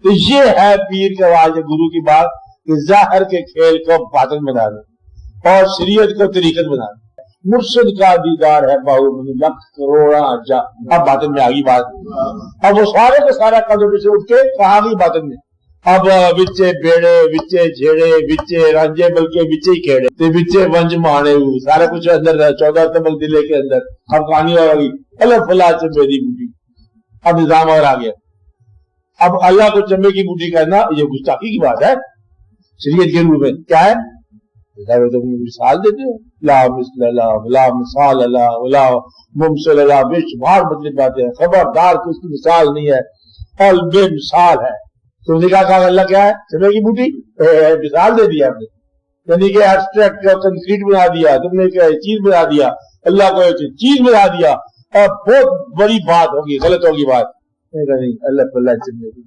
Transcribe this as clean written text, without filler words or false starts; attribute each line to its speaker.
Speaker 1: تو یہ ہے پیر کے واجب گرو کی بات کہ ظاہر کے کھیل کو باطن بنا دیں اور شریعت کو طریقت بنا دیں. مرشد کا دیدار ہے باہو لکھ کروڑا جا. اب باطن میں آگی بات. اب وہ سارے کا سارا قدم سے اٹھ کے کہاں گئی باطن میں. اب بچے بیڑے بچے جھیڑے بچے رانجے بلکہ بچے ہی کھیڑے تے بچے ونج مانے ہوئے سارا کچھ اندر ہے. 14 تمک دلے کے اندر اب کہانی اور آگئی اللہ فلا چمبے دی بوٹی. اب نظام اور آ گیا. اب اللہ کو چمبے کی بوٹی کہنا یہ گستاخی کی بات ہے شریعت کے روح میں. کیا ہے تم مثال دیتے ہو لا مثل اللہ لا مثال اللہ ولا ممثل اللہ. بے شمار مطلب باتیں ہیں. خبردار کہ اس کی مثال نہیں ہے اور بے مثال ہے. تم نے کہا اللہ کیا ہے چمبے کی بوٹی مثال دے دیا آپ نے. یعنی کہ ایبسٹریکٹ اور کنکریٹ بنا دیا تم نے. چیز بنا دیا اللہ کو ایک چیز بنا دیا اور بہت بڑی بات ہوگی غلط ہوگی بات. نہیں اللہ چمبے کی